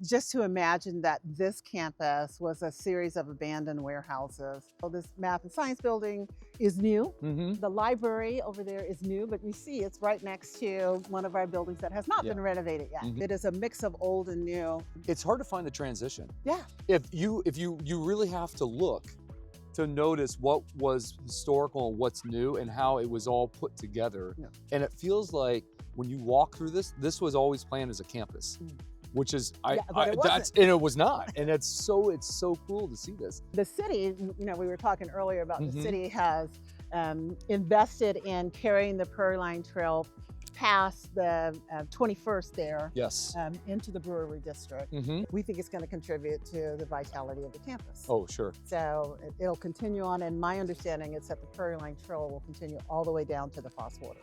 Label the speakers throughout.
Speaker 1: just to imagine that this campus was a series of abandoned warehouses. So this math and science building is new. The library over there is new, but you see it's right next to one of our buildings that has not been renovated yet. It is a mix of old and new.
Speaker 2: It's hard to find the transition.
Speaker 1: Yeah.
Speaker 2: If you really have to look to notice what was historical and what's new and how it was all put together.
Speaker 1: Yeah.
Speaker 2: And it feels like when you walk through this was always planned as a campus, which is,
Speaker 1: but it wasn't.
Speaker 2: and it was not. And it's so cool to see this.
Speaker 1: The city, we were talking earlier about the city has invested in carrying the Prairie Line Trail past the 21st there.
Speaker 2: Yes.
Speaker 1: Into the brewery district. We think it's going to contribute to the vitality of the campus.
Speaker 2: Oh, sure.
Speaker 1: So it'll continue on, and my understanding is that the Prairie Line Trail will continue all the way down to the Fosswater.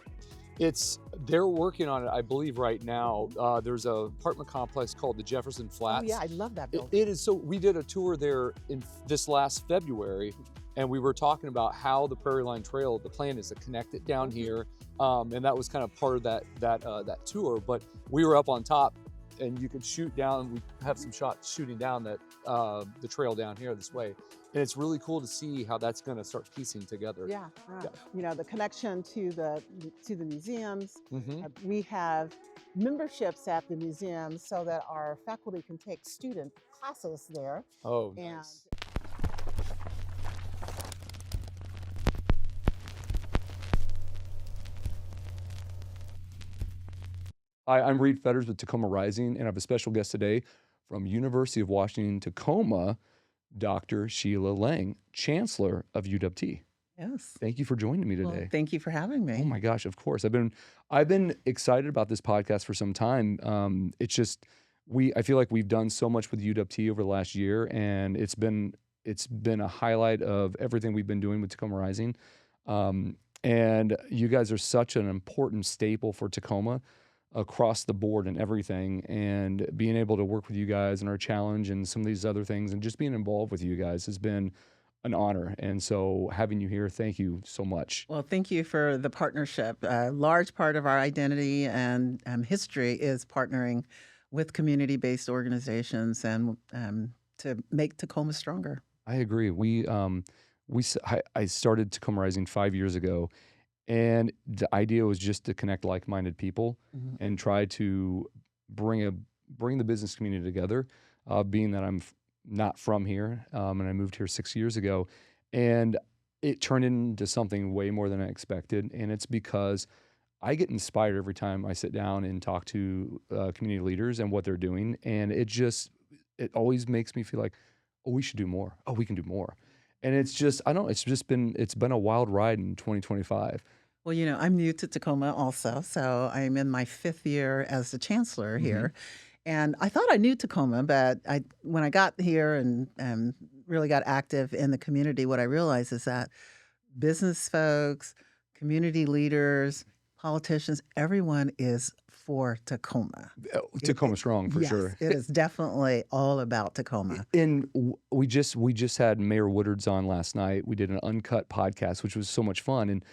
Speaker 2: They're working on it, I believe, right now. There's a apartment complex called the Jefferson Flats.
Speaker 1: Oh yeah, I love that building.
Speaker 2: It is so. We did a tour there in this last February, and we were talking about how the Prairie Line Trail, the plan is to connect it down here, and that was kind of part of that tour. But we were up on top, and you could shoot down. We have some shots shooting down that the trail down here this way, and it's really cool to see how that's going to start piecing together.
Speaker 1: Yeah, right. The connection to the museums. We have memberships at the museums so that our faculty can take student classes there.
Speaker 2: Oh,
Speaker 1: and
Speaker 2: nice. Hi, I'm Reed Fetters with Tacoma Rising, and I have a special guest today from University of Washington Tacoma, Dr. Sheila Lange, Chancellor of UW.
Speaker 3: Yes.
Speaker 2: Thank you for joining me today.
Speaker 3: Well, thank you for having me.
Speaker 2: Oh my gosh, of course. I've been excited about this podcast for some time. It's just I feel like we've done so much with UW over the last year, and it's been a highlight of everything we've been doing with Tacoma Rising. And you guys are such an important staple for Tacoma across the board and everything, and being able to work with you guys and our challenge and some of these other things and just being involved with you guys has been an honor. And so having you here, thank you so much.
Speaker 3: Well, thank you for the partnership. A large part of our identity and history is partnering with community-based organizations and to make Tacoma stronger.
Speaker 2: I agree. I started Tacoma Rising 5 years ago, and the idea was just to connect like-minded people and try to bring the business community together. Being that I'm not from here, and I moved here 6 years ago, and it turned into something way more than I expected. And it's because I get inspired every time I sit down and talk to community leaders and what they're doing, and it always makes me feel like, oh, we should do more. Oh, we can do more. And it's been a wild ride in 2025.
Speaker 3: Well, I'm new to Tacoma also, so I'm in my 5th year as the chancellor here. And I thought I knew Tacoma, but when I got here and really got active in the community, what I realized is that business folks, community leaders, politicians, everyone is for Tacoma.
Speaker 2: Tacoma strong, for sure.
Speaker 3: It is definitely all about Tacoma.
Speaker 2: And we just had Mayor Woodard's on last night. We did an uncut podcast, which was so much fun.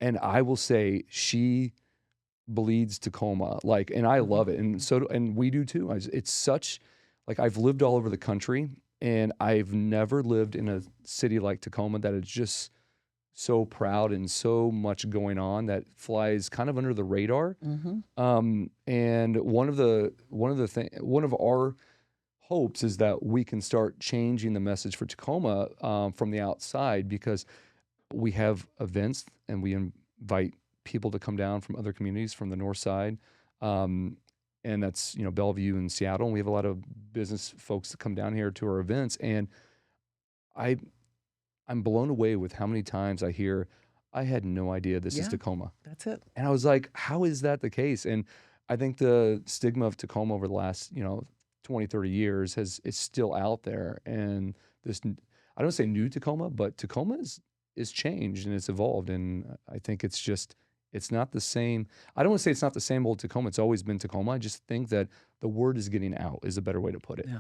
Speaker 2: And I will say she bleeds Tacoma, and I love it. And we do too. It's such, I've lived all over the country, and I've never lived in a city like Tacoma that is just so proud and so much going on that flies kind of under the radar. And one of our hopes is that we can start changing the message for Tacoma from the outside, because we have events and we invite people to come down from other communities from the north side. And that's, Bellevue and Seattle. And we have a lot of business folks that come down here to our events. And I'm blown away with how many times I hear, I had no idea this is Tacoma.
Speaker 3: That's it.
Speaker 2: And I was like, how is that the case? And I think the stigma of Tacoma over the last, 20, 30 years is still out there. And this, I don't say new Tacoma, but Tacoma is changed and it's evolved. And I think it's not the same. I don't want to say it's not the same old Tacoma. It's always been Tacoma. I just think that the word is getting out is a better way to put it.
Speaker 3: Yeah.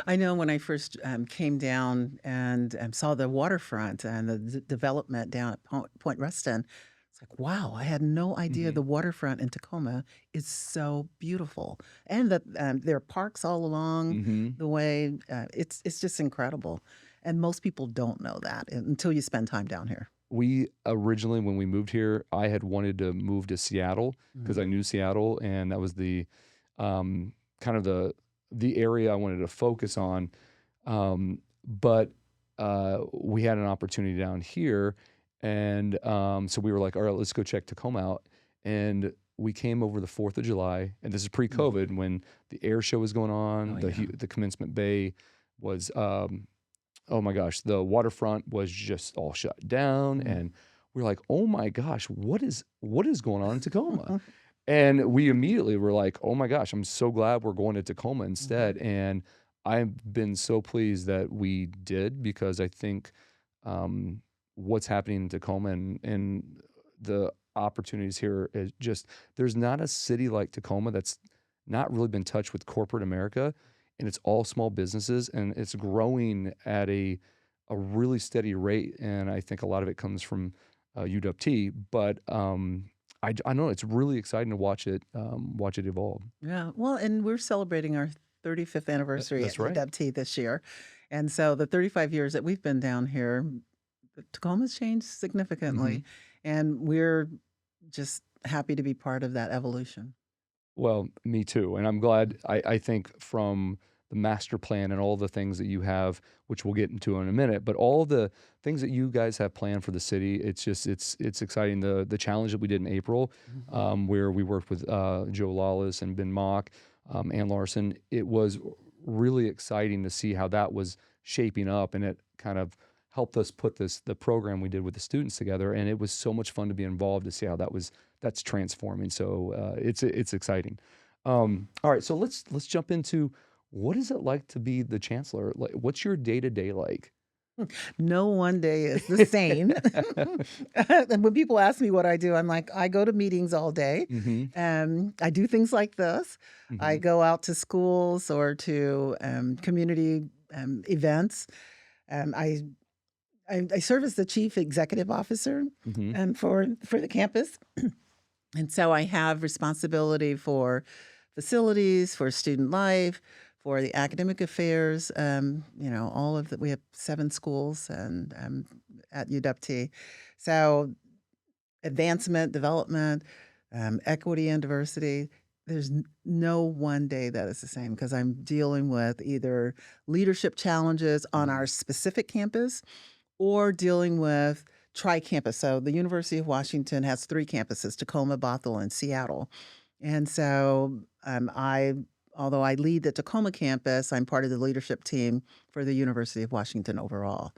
Speaker 3: I know when I first came down and saw the waterfront and the development down at Point Reston, it's like, wow, I had no idea
Speaker 2: Mhm.
Speaker 3: the waterfront in Tacoma is so beautiful, and that there are parks all along
Speaker 2: Mhm.
Speaker 3: the way. It's just incredible, and most people don't know that until you spend time down here.
Speaker 2: We originally, when we moved here, I had wanted to move to Seattle because
Speaker 3: Mhm.
Speaker 2: I knew Seattle, and that was the um, kind of the area I wanted to focus on. But we had an opportunity down here, and so we were like, all right, let's go check Tacoma out. And we came over the 4th of July, and this is
Speaker 3: Mhm.
Speaker 2: pre-COVID when the air show was going
Speaker 3: Oh
Speaker 2: on.
Speaker 3: yeah.
Speaker 2: The commencement bay was oh my gosh, the waterfront was just all shut down,
Speaker 3: Mm.
Speaker 2: and we're like, "Oh my gosh, what is going on in Tacoma?" And we immediately were like, "Oh my gosh, I'm so glad we're going to Tacoma
Speaker 3: Mhm.
Speaker 2: instead." And I've been so pleased that we did because I think um, what's happening in Tacoma and the opportunities here is just there's not a city like Tacoma that's not really been touched with corporate America, and it's all small businesses, and it's growing at a really steady rate. And I think a lot of it comes from UWT, but I know it's really exciting to watch it evolve.
Speaker 3: Yeah. Well, and we're celebrating our 35th anniversary at
Speaker 2: That's right.
Speaker 3: UW this year, and so the 35 years that we've been down here, Tacoma's changed
Speaker 2: Hmm.
Speaker 3: significantly, and we're just happy to be part of that evolution.
Speaker 2: Well, me too. And I'm glad, I think from the master plan and all the things that you have, which we'll get into in a minute, but all the things that you guys have planned for the city, it's exciting. The challenge that we did in April,
Speaker 3: Mhm.
Speaker 2: where we worked with Joe Lawless and Ben Mock, Ann Larson, it was really exciting to see how that was shaping up, and it kind of helped us put the program we did with the students together. And it was so much fun to be involved to see how that's transforming. So it's exciting. All right, so let's jump into what is it like to be the chancellor? Like, what's your day to day like?
Speaker 3: No one day is the same. And when people ask me what I do, I'm like, I go to meetings all day.
Speaker 2: Hmm.
Speaker 3: I do things like this. I
Speaker 2: Hmm.
Speaker 3: go out to schools or to community events. Um, I, I serve as the chief executive officer
Speaker 2: Hmm.
Speaker 3: for the campus. And so I have responsibility for facilities, for student life, for the academic affairs. All of the, we have 7 schools and at UW. So advancement, development, equity and diversity. There's no one day that is the same because I'm dealing with either leadership challenges on
Speaker 2: Hmm.
Speaker 3: our specific campus or dealing with tri-campus. So the University of Washington has 3 campuses: Tacoma, Bothell, and Seattle. And so although I lead the Tacoma campus, I'm part of the leadership team for the University of Washington overall.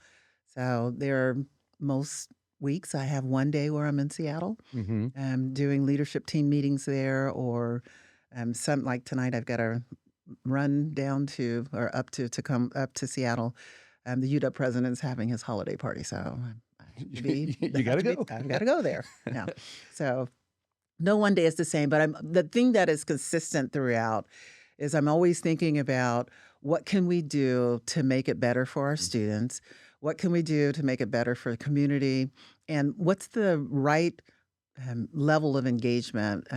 Speaker 3: So there are most weeks I have one day where I'm in Seattle,
Speaker 2: Hmm.
Speaker 3: doing leadership team meetings there, or some like tonight I've got to run down to or up to come up to Seattle. The UW president's having his holiday party, so I have to be
Speaker 2: You got to go.
Speaker 3: I've got to go there. Yeah. So no one day is the same, but the thing that is consistent throughout is I'm always thinking about what can we do to make it better for our students? What can we do to make it better for the community? And what's the right level of engagement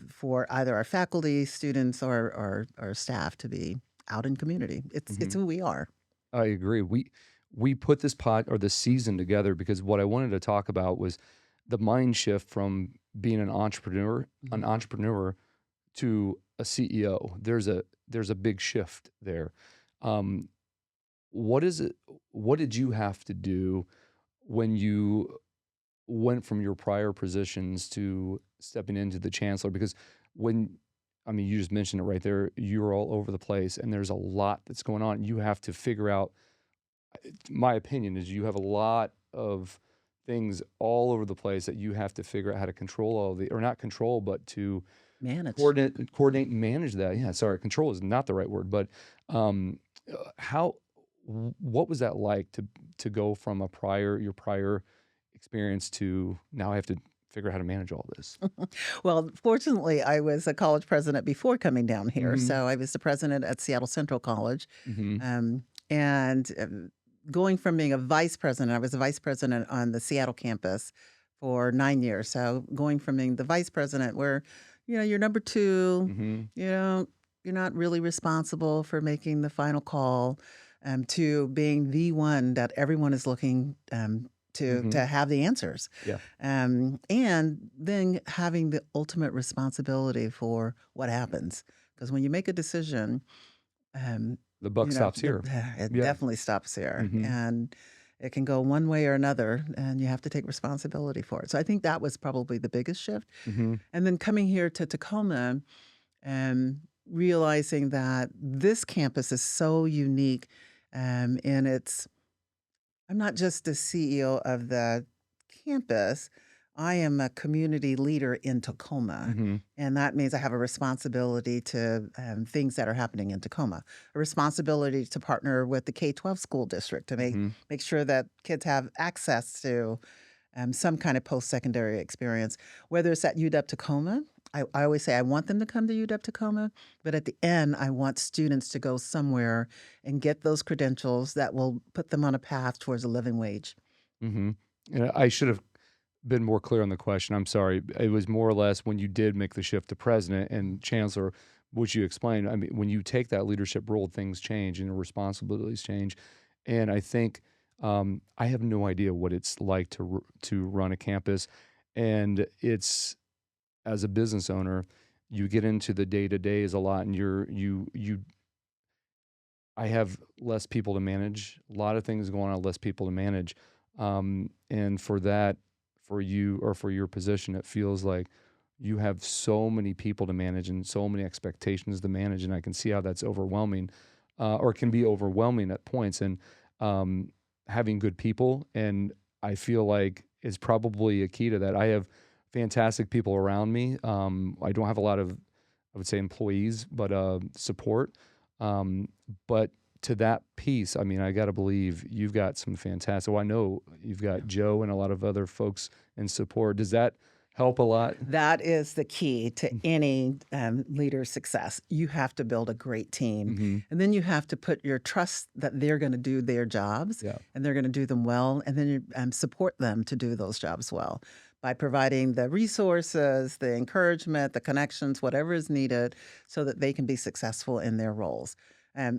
Speaker 3: for either our faculty, students, or staff to be out in community? It's
Speaker 2: Hmm.
Speaker 3: who we are.
Speaker 2: I agree. We put this pod or this season together because what I wanted to talk about was the mind shift from being an
Speaker 3: Mhm.
Speaker 2: entrepreneur to a CEO. There's a big shift there. Um, what is it? What did you have to do when you went from your prior positions to stepping into the chancellor? Because when I mean, you just mentioned it right there. You're all over the place, and there's a lot that's going on. You have to figure out. My opinion is you have a lot of things all over the place that you have to figure out how to control all the, or not control, but to
Speaker 3: Manage.
Speaker 2: coordinate and manage that. Yeah, sorry, control is not the right word, but how what was that like to go from your prior experience to now I have to figure out how to manage all this?
Speaker 3: Well, fortunately, I was a college president before coming down here.
Speaker 2: Mhm.
Speaker 3: So I was the president at Seattle Central College.
Speaker 2: Mhm.
Speaker 3: And going from being a vice president, I was a vice president on the Seattle campus for 9 years. So going from being the vice president, where you're number two, you're not really responsible for making the final call, to being the one that everyone is looking to have the answers.
Speaker 2: Yeah.
Speaker 3: And then having the ultimate responsibility for what happens. Because when you make a decision,
Speaker 2: The buck stops here.
Speaker 3: it
Speaker 2: Yeah.
Speaker 3: definitely stops here.
Speaker 2: Mhm.
Speaker 3: And it can go one way or another, and you have to take responsibility for it. So I think that was probably the biggest shift.
Speaker 2: Mhm.
Speaker 3: And then coming here to Tacoma and realizing that this campus is so unique, and I'm not just the CEO of the campus. I am a community leader in Tacoma.
Speaker 2: Mhm.
Speaker 3: And that means I have a responsibility to things that are happening in Tacoma, a responsibility to partner with the K-12 school district to
Speaker 2: Mhm.
Speaker 3: make sure that kids have access to some kind of post-secondary experience, whether it's at UW Tacoma. I always say I want them to come to UW Tacoma, but at the end, I want students to go somewhere and get those credentials that will put them on a path towards a living wage.
Speaker 2: Mhm. And I should have been more clear on the question. I'm sorry. It was more or less when you did make the shift to president and chancellor, which you explained. I mean, when you take that leadership role, things change and the responsibilities change. And I think I have no idea what it's like to run a campus, and it's as a business owner, you get into the day to days a lot, and you. I have less people to manage. A lot of things going on, less people to manage, and for that, for you or for your position, it feels like you have so many people to manage and so many expectations to manage, and I can see how that's overwhelming, or can be overwhelming at points. And um, having good people, and I feel like is probably a key to that. I have fantastic people around me. I don't have a lot of, I would say, employees, but support. Um, but to that piece, I mean, I got to believe you've got some fantastic. Well, I know you've got Joe and a lot of other folks in support. Does that help a lot?
Speaker 3: That is the key to any leader's success. You have to build a great team.
Speaker 2: Mm-hmm.
Speaker 3: And then you have to put your trust that they're going to do their jobs,
Speaker 2: Yeah.
Speaker 3: and they're going to do them well. And then you support them to do those jobs well by providing the resources, the encouragement, the connections, whatever is needed so that they can be successful in their roles. I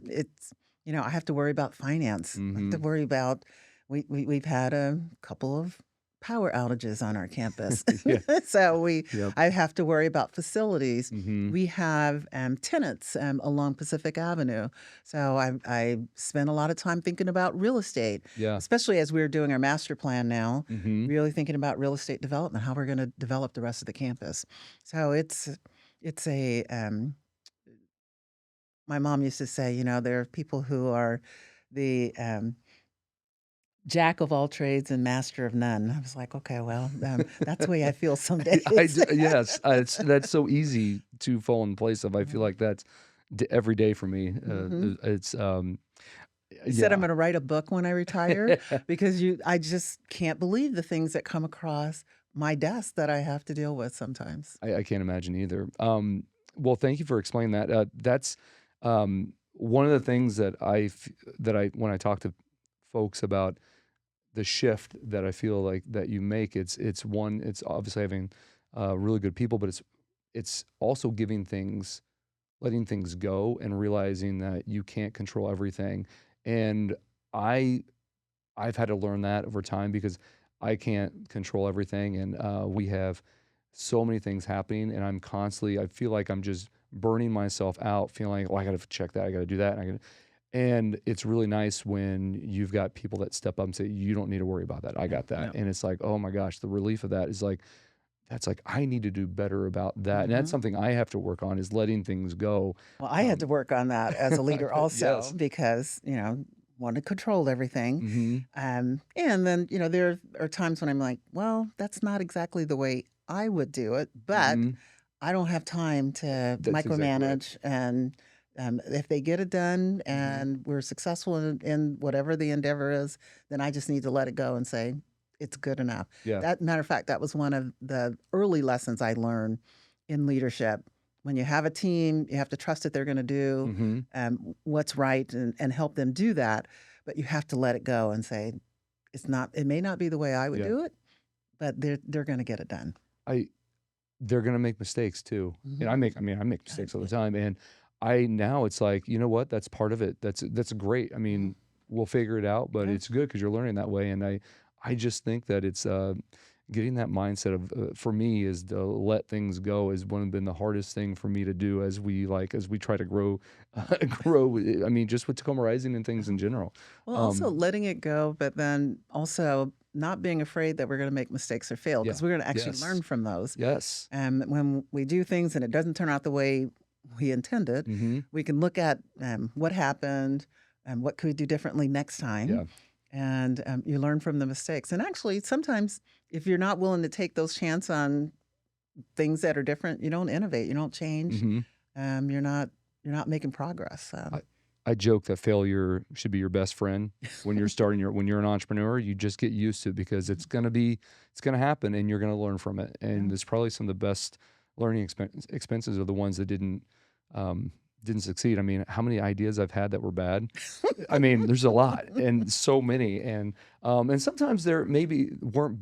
Speaker 3: have to worry about finance. I have to worry about, we've had a couple of power outages on our campus.
Speaker 2: Yeah.
Speaker 3: So
Speaker 2: Yep.
Speaker 3: I have to worry about facilities.
Speaker 2: Mm-hmm.
Speaker 3: We have tenants along Pacific Avenue. So I spend a lot of time thinking about real estate,
Speaker 2: Yeah.
Speaker 3: especially as we're doing our master plan now,
Speaker 2: Mm-hmm.
Speaker 3: really thinking about real estate development, how we're going to develop the rest of the campus. So it's my mom used to say, there are people who are the jack of all trades and master of none. I was like, okay, well, that's the way I feel some days.
Speaker 2: Yes, that's so easy to fall in place of. I feel like that's every day for me. It's
Speaker 3: You said I'm going to write a book when I retire because I just can't believe the things that come across my desk that I have to deal with sometimes.
Speaker 2: I can't imagine either. Well, thank you for explaining that. That's one of the things that when I talk to folks about the shift that I feel like that you make, it's obviously having really good people, but it's also letting things go and realizing that you can't control everything. And I've had to learn that over time because I can't control everything, and we have so many things happening, and I feel like I'm just burning myself out, feeling like, oh, I got to check that, I got to do that, and it's really nice when you've got people that step up and say, you don't need to worry about that, I got that.
Speaker 3: Yeah.
Speaker 2: And it's like, oh my gosh, the relief of that is like, that's like, I need to do better about that. And that's something I have to work on, is letting things go.
Speaker 3: Well, I had to work on that as a leader also
Speaker 2: Yes.
Speaker 3: because, want to control everything.
Speaker 2: Mm-hmm.
Speaker 3: And then, there are times when I'm like, well, that's not exactly the way I would do it, but I don't have time to
Speaker 2: That's exactly right.
Speaker 3: micromanage. And if they get it done and we're successful in whatever the endeavor is, then I just need to let it go and say, it's good enough.
Speaker 2: Yeah.
Speaker 3: Matter of fact, that was one of the early lessons I learned in leadership. When you have a team, you have to trust that they're going to do what's right and help them do that. But you have to let it go and say, it may not be the way I would do it, but they're going to get it done.
Speaker 2: They're gonna make mistakes too. And I make mistakes all the time. And now it's like, you know what? That's part of it. That's great. I mean, we'll figure it out, but
Speaker 3: Yeah.
Speaker 2: it's good because you're learning that way. And I just think that it's getting that mindset of for me is to let things go has been the hardest thing for me to do as we try to grow grow. I mean, just with Tacoma Rising and things in general.
Speaker 3: Well, also letting it go, but then also not being afraid that we're going to make mistakes or fail, because we're going to actually learn from those.
Speaker 2: Yes.
Speaker 3: And when we do things and it doesn't turn out the way we intended, we can look at what happened and what could we do differently next time.
Speaker 2: Yeah.
Speaker 3: And you learn from the mistakes. And actually, sometimes if you're not willing to take those chances on things that are different, you don't innovate, you don't change. You're not making progress. So.
Speaker 2: I joke that failure should be your best friend when you're when you're an entrepreneur. You just get used to it because it's gonna happen, and you're gonna learn from it. And it's probably some of the best learning expenses are the ones that didn't succeed. I mean, how many ideas I've had that were bad? I mean, there's a lot, and so many, and sometimes there maybe weren't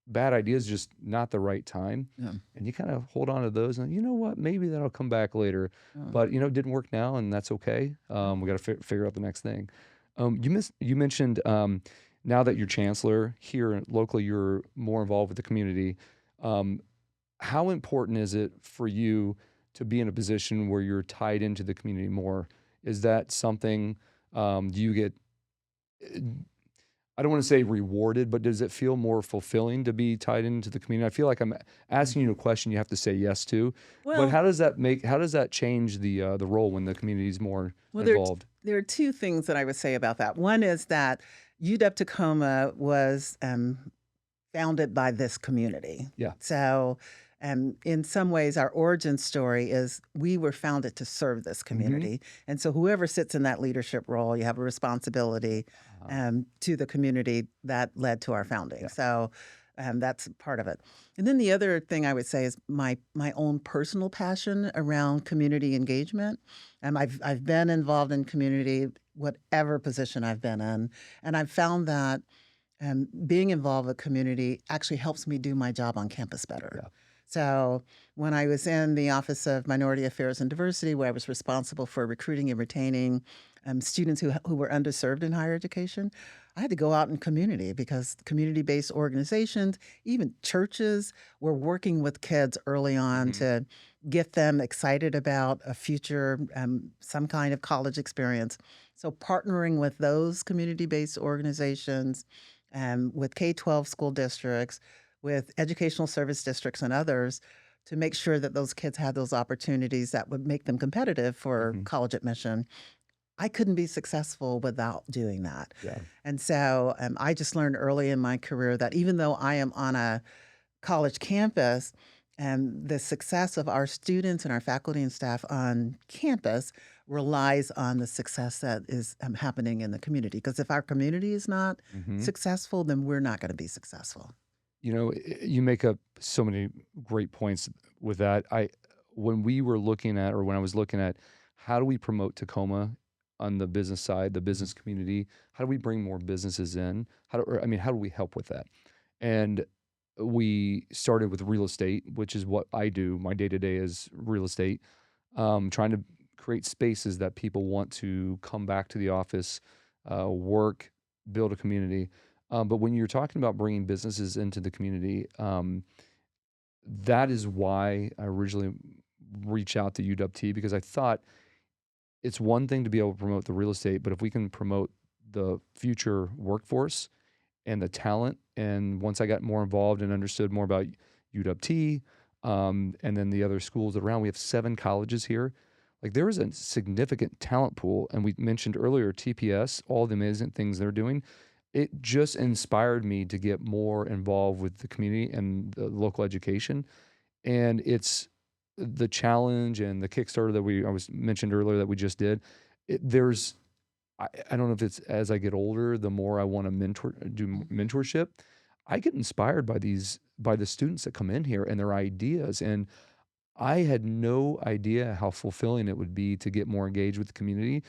Speaker 2: bad ideas, just not the right time.
Speaker 3: Yeah.
Speaker 2: And you kind of hold on to those and you know what, maybe that'll come back later. But it didn't work now, and that's okay. We got to figure out the next thing. You mentioned now that you're chancellor here locally, you're more involved with the community. How important is it for you to be in a position where you're tied into the community more? Is that something, do you get, I don't want to say rewarded, but does it feel more fulfilling to be tied into the community? I feel like I'm asking you a question you have to say yes to.
Speaker 3: Well,
Speaker 2: but how does that change the role when the community is more involved?
Speaker 3: There are two things that I would say about that. One is that UW Tacoma was founded by this community.
Speaker 2: Yeah.
Speaker 3: So in some ways, our origin story is we were founded to serve this community. And so whoever sits in that leadership role, you have a responsibility to the community that led to our founding. Yeah. So that's part of it. And then the other thing I would say is my own personal passion around community engagement. I've been involved in community, whatever position I've been in, and I've found that being involved with community actually helps me do my job on campus better. Yeah. So when I was in the Office of Minority Affairs and Diversity, where I was responsible for recruiting and retaining students who were underserved in higher education, I had to go out in community because community-based organizations, even churches, were working with kids early on to get them excited about a future, some kind of college experience. So partnering with those community-based organizations, with K-12 school districts, with educational service districts and others, to make sure that those kids had those opportunities that would make them competitive for college admission. I couldn't be successful without doing that. Yeah. And so I just learned early in my career that even though I am on a college campus, the success of our students and our faculty and staff on campus relies on the success that is happening in the community. Because if our community is not successful, then we're not going to be successful.
Speaker 2: You know, you make up so many great points with that. When I was looking at how do we promote Tacoma on the business side, the business community, how do we bring more businesses in? How do we help with that? And we started with real estate, which is what I do. My day-to-day is real estate, trying to create spaces that people want to come back to the office, work, build a community. But when you're talking about bringing businesses into the community, that is why I originally reached out to UW, because I thought it's one thing to be able to promote the real estate, but if we can promote the future workforce and the talent, and once I got more involved and understood more about UW, and then the other schools around, we have 7 colleges here. Like, there is a significant talent pool, and we mentioned earlier TPS, all the amazing things they're doing. It just inspired me to get more involved with the community and the local education. And it's the challenge and the Kickstarter that I was mentioned earlier that we just did. I don't know if it's as I get older, the more I want to do mentorship. I get inspired by the students that come in here and their ideas. And I had no idea how fulfilling it would be to get more engaged with the community.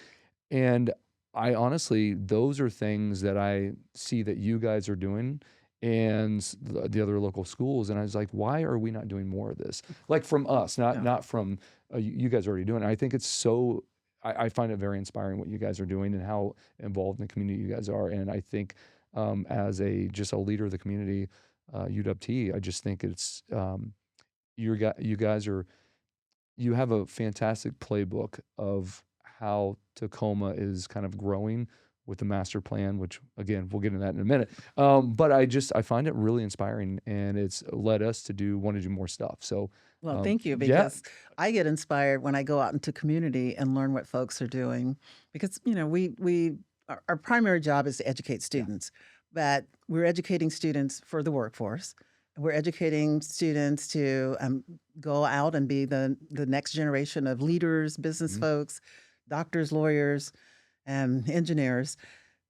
Speaker 2: And I honestly, those are things that I see that you guys are doing, and the other local schools. And I was like, why are we not doing more of this? Like from us, not from you guys are already doing it. I think it's so, I find it very inspiring what you guys are doing and how involved in the community you guys are. And I think as just a leader of the community, UWT, I just think it's, you guys are, you have a fantastic playbook of how Tacoma is kind of growing with the master plan, which again, we'll get into that in a minute. But I find it really inspiring, and it's led us to want to do more stuff. So,
Speaker 3: Well, thank you,
Speaker 2: yeah,
Speaker 3: because I get inspired when I go out into community and learn what folks are doing. Because our primary job is to educate students, but we're educating students for the workforce. We're educating students to go out and be the next generation of leaders, business folks, doctors, lawyers, engineers,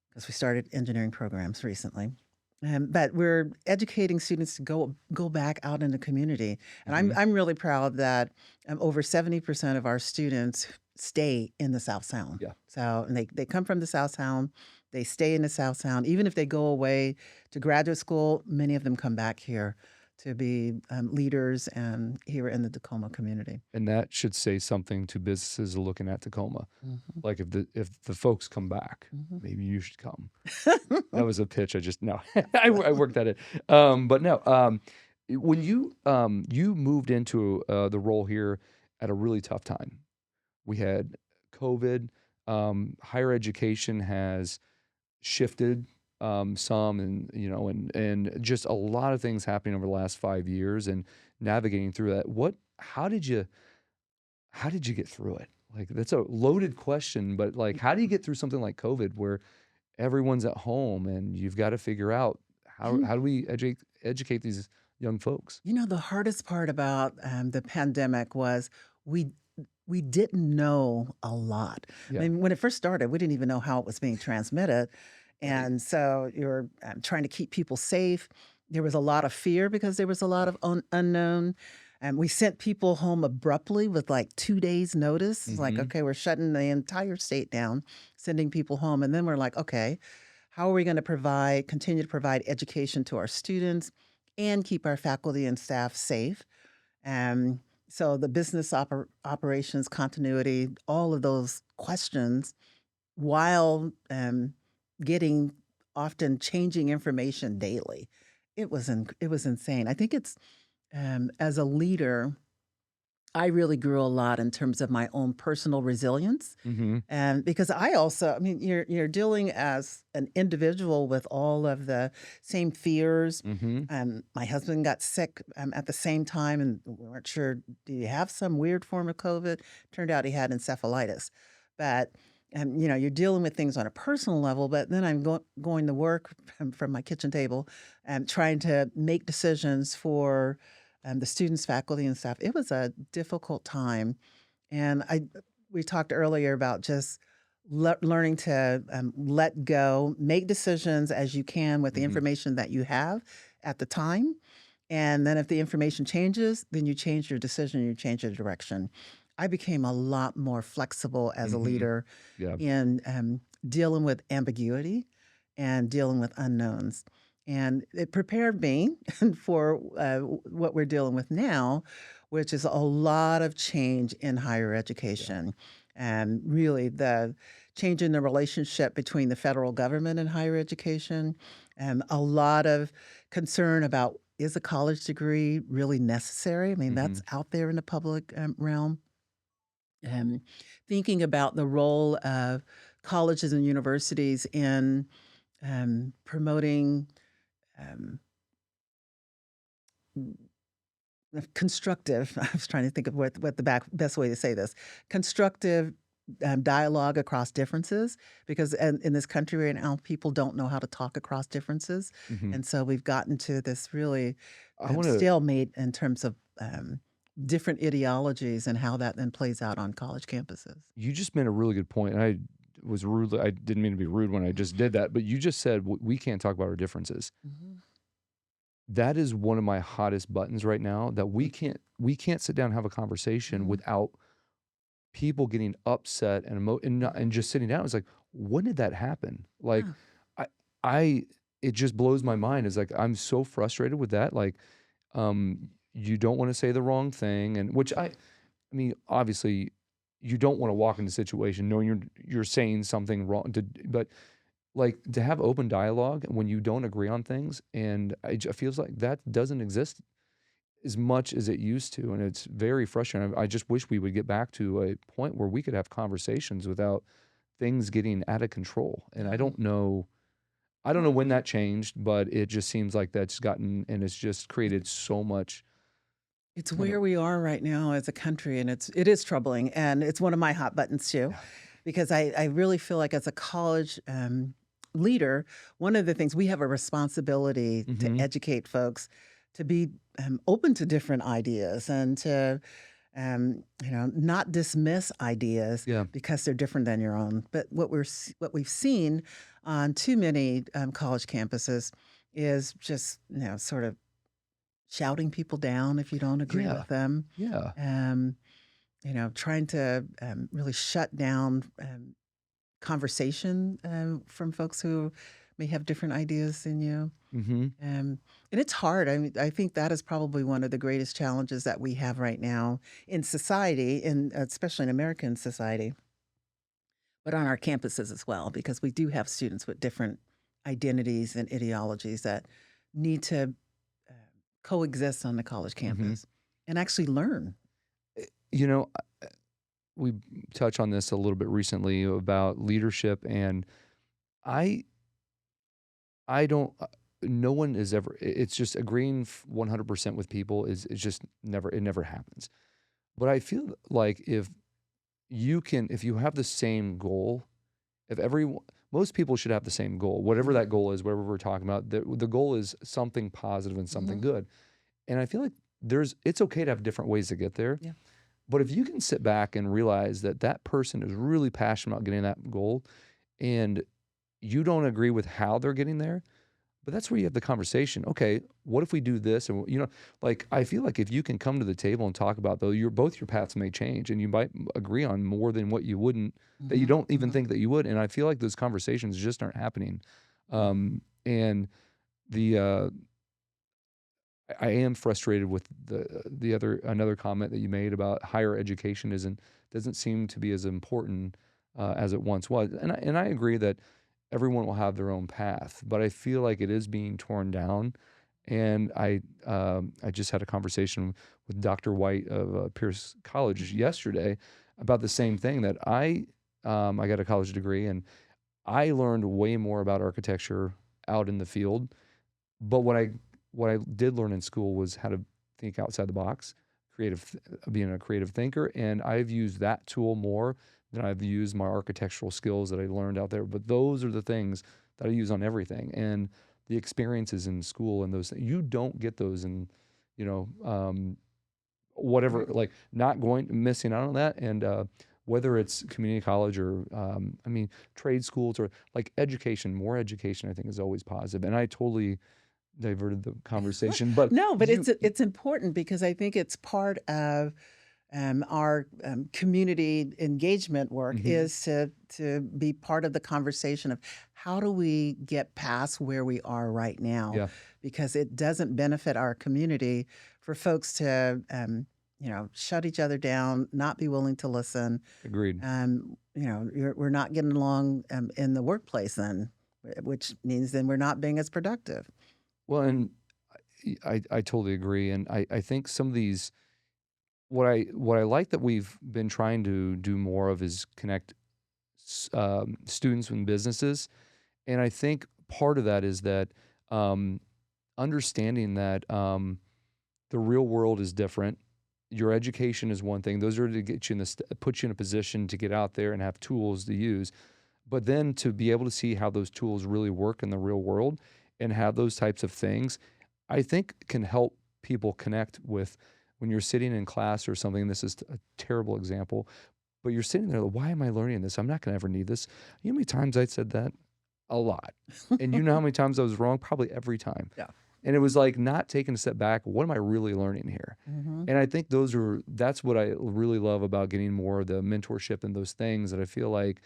Speaker 3: because we started engineering programs recently. But we're educating students to go back out in the community, and I'm really proud that over 70% of our students stay in the South Sound.
Speaker 2: Yeah.
Speaker 3: So and they come from the South Sound, they stay in the South Sound. Even if they go away to graduate school, many of them come back here to be leaders here in the Tacoma community.
Speaker 2: And that should say something to businesses looking at Tacoma. Like if the folks come back, maybe you should come. That was a pitch. I worked at it. But no, when you moved into the role here at a really tough time, we had COVID. Higher education has shifted some, and just a lot of things happening over the last 5 years and navigating through that. How did you get through it? Like, that's a loaded question, but like, how do you get through something like COVID where everyone's at home and you've got to figure out how do we educate these young folks?
Speaker 3: The hardest part about the pandemic was we didn't know a lot.
Speaker 2: Yeah.
Speaker 3: I mean, when it first started, we didn't even know how it was being transmitted. And so you're trying to keep people safe. There was a lot of fear because there was a lot of unknown. And we sent people home abruptly with like 2 days notice. It's like, okay, we're shutting the entire state down, sending people home. And then we're like, okay, how are we going to continue to provide education to our students and keep our faculty and staff safe? So the business operations continuity, all of those questions, while getting often changing information daily, it was insane. I think it's as a leader, I really grew a lot in terms of my own personal resilience, and because I mean, you're dealing as an individual with all of the same fears. My husband got sick at the same time, and we weren't sure, do you have some weird form of COVID? Turned out he had encephalitis, but you're dealing with things on a personal level. But then I'm going to work from my kitchen table and trying to make decisions for the students, faculty, and staff. It was a difficult time. And we talked earlier about just learning to let go, make decisions as you can with the information that you have at the time. And then if the information changes, then you change your decision, you change your direction. I became a lot more flexible as a leader in dealing with ambiguity and dealing with unknowns. And it prepared me for what we're dealing with now, which is a lot of change in higher education. And really the change in the relationship between the federal government and higher education, and a lot of concern about, is a college degree really necessary? I mean, that's out there in the public realm. Thinking about the role of colleges and universities in promoting constructive, I was trying to think of what the best way to say this, constructive dialogue across differences, because in this country right now, people don't know how to talk across differences. And so we've gotten to this really stalemate in terms of different ideologies and how that then plays out on college campuses.
Speaker 2: You just made a really good point. And I didn't mean to be rude when I just did that, but you just said we can't talk about our differences. That is one of my hottest buttons right now, that we can't sit down and have a conversation without people getting upset and just sitting down. It's like, when did that happen? Like, I it just blows my mind. It's like, I'm so frustrated with that. Like, you don't want to say the wrong thing. And which I mean, obviously you don't want to walk into a situation knowing you're saying something wrong but like to have open dialogue when you don't agree on things. And it feels like that doesn't exist as much as it used to. And it's very frustrating. I just wish we would get back to a point where we could have conversations without things getting out of control. And I don't know when that changed, but it just seems like that's gotten, and it's just created so much.
Speaker 3: It's where we are right now as a country, and it is troubling, and it's one of my hot buttons too, because I really feel like as a college leader, one of the things we have a responsibility to educate folks to be open to different ideas and to not dismiss ideas because they're different than your own. But what we've seen on too many college campuses is just sort of shouting people down if you don't agree with them. Trying to really shut down conversation from folks who may have different ideas than you. And it's hard. I mean, I think that is probably one of the greatest challenges that we have right now in society, and especially in American society, but on our campuses as well, because we do have students with different identities and ideologies that need to coexist on the college campus and actually learn.
Speaker 2: We touched on this a little bit recently about leadership, and I don't, no one is ever, it's just agreeing 100% with people is just never, it never happens. But I feel like if you have the same goal, most people should have the same goal, whatever that goal is, whatever we're talking about, the goal is something positive and something good. And I feel like it's okay to have different ways to get there.
Speaker 3: Yeah.
Speaker 2: But if you can sit back and realize that person is really passionate about getting that goal, and you don't agree with how they're getting there, but that's where you have the conversation. Okay, what if we do this? And like, I feel like if you can come to the table and talk about though, both your paths may change, and you might agree on more than what you wouldn't, that you don't even think that you would. And I feel like those conversations just aren't happening. And I am frustrated with another comment that you made about higher education doesn't seem to be as important as it once was. And I agree that everyone will have their own path, but I feel like it is being torn down. And I just had a conversation with Dr. White of Pierce College yesterday about the same thing, that I got a college degree and I learned way more about architecture out in the field. But what I did learn in school was how to think outside the box, being a creative thinker. And I've used that tool more than I've used my architectural skills that I learned out there. But those are the things that I use on everything. And the experiences in school and those things, you don't get those in, whatever, like missing out on that. And whether it's community college or, trade schools or like education, more education, I think is always positive. And I totally diverted the conversation, but
Speaker 3: no, but it's important, because I think it's part of our community engagement work is to be part of the conversation of how do we get past where we are right now, because it doesn't benefit our community for folks to shut each other down, not be willing to listen.
Speaker 2: Agreed.
Speaker 3: We're not getting along in the workplace then, which means then we're not being as productive.
Speaker 2: Well, and I totally agree. And I think some of these, what I like that we've been trying to do more of is connect students and businesses. And I think part of that is that understanding that the real world is different. Your education is one thing; those are to get you put you in a position to get out there and have tools to use. But then to be able to see how those tools really work in the real world and have those types of things, I think can help people connect with. When you're sitting in class or something, this is a terrible example, but you're sitting there, like, why am I learning this? I'm not going to ever need this. You know how many times I said that? A lot. And you know how many times I was wrong? Probably every time.
Speaker 3: Yeah.
Speaker 2: And it was like not taking a step back. What am I really learning here? And I think that's what I really love about getting more of the mentorship and those things, that I feel like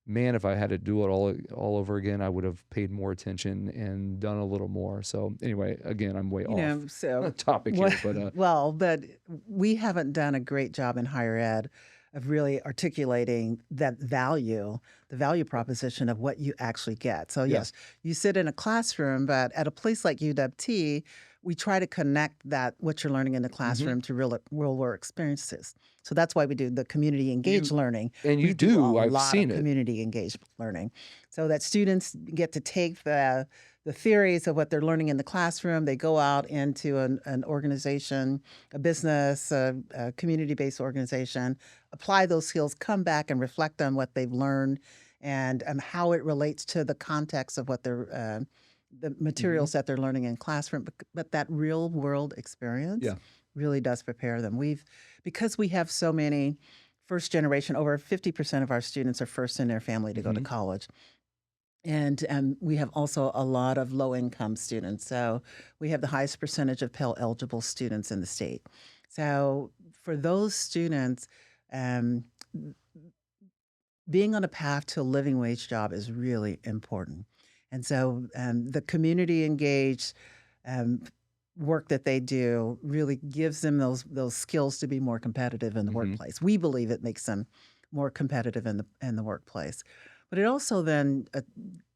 Speaker 2: man, if I had to do it all over again, I would have paid more attention and done a little more. So anyway, again, I'm way off
Speaker 3: So
Speaker 2: topic here, but
Speaker 3: well, but we haven't done a great job in higher ed of really articulating that value, the value proposition of what you actually get. So
Speaker 2: Yeah.
Speaker 3: yes, you sit in a classroom, but at a place like UW, we try to connect that what you're learning in the classroom to real world experiences. So that's why we do the community engaged learning.
Speaker 2: and
Speaker 3: We
Speaker 2: you
Speaker 3: do a
Speaker 2: I've
Speaker 3: lot
Speaker 2: seen
Speaker 3: of
Speaker 2: it.
Speaker 3: community engaged learning, so that students get to take the theories of what they're learning in the classroom. They go out into an organization, a business, a community-based organization, apply those skills, come back and reflect on what they've learned and how it relates to the context of what they're the materials that they're learning in classroom. But that real world experience
Speaker 2: Yeah.
Speaker 3: really does prepare them. Because we have so many first generation, over 50% of our students are first in their family to go to college. And we have also a lot of low-income students. So we have the highest percentage of Pell eligible students in the state. So for those students, being on a path to a living wage job is really important. And so the community engaged work that they do really gives them those skills to be more competitive in the workplace. We believe it makes them more competitive in the workplace. But it also then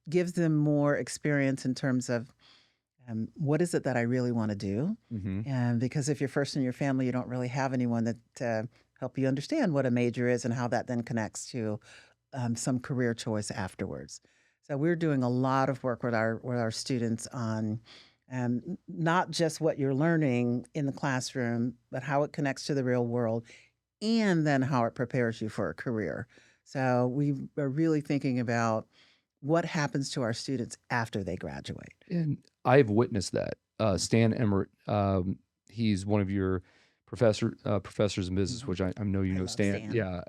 Speaker 3: gives them more experience in terms of what is it that I really want to do? And because if you're first in your family, you don't really have anyone that help you understand what a major is and how that then connects to some career choice afterwards. So we're doing a lot of work with our students on not just what you're learning in the classroom, but how it connects to the real world, and then how it prepares you for a career. So we are really thinking about what happens to our students after they graduate.
Speaker 2: And I've witnessed that. Stan Emmert, he's one of your professors in business, which I know you know
Speaker 3: love
Speaker 2: Stan.
Speaker 3: Stan.
Speaker 2: Yeah,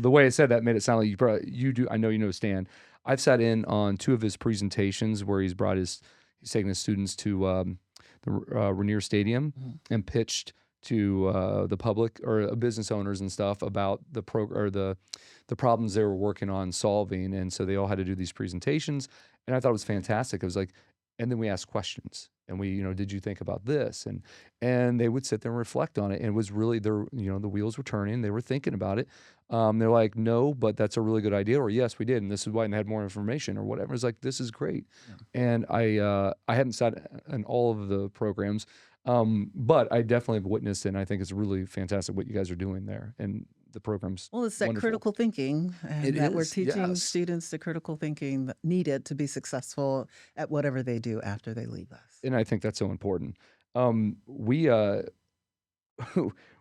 Speaker 2: the way I said that made it sound like you do. I know you know Stan. I've sat in on 2 of his presentations where he's taken his students to the Rainier Stadium and pitched to the public or business owners and stuff about the problems they were working on solving, and so they all had to do these presentations, and I thought it was fantastic. It was like, and then we asked questions, and we, did you think about this? And they would sit there and reflect on it, and it was really the wheels were turning. They were thinking about it. They're like, no, but that's a really good idea, or yes, we did, and this is why, and they had more information or whatever. It's like, this is great. And I haven't sat in all of the programs, but I definitely have witnessed it, and I think it's really fantastic what you guys are doing there, and the program's
Speaker 3: Well, it's that
Speaker 2: wonderful.
Speaker 3: critical thinking
Speaker 2: It
Speaker 3: that we're
Speaker 2: is,
Speaker 3: teaching
Speaker 2: yes.
Speaker 3: students the critical thinking needed to be successful at whatever they do after they leave us.
Speaker 2: And I think that's so important. We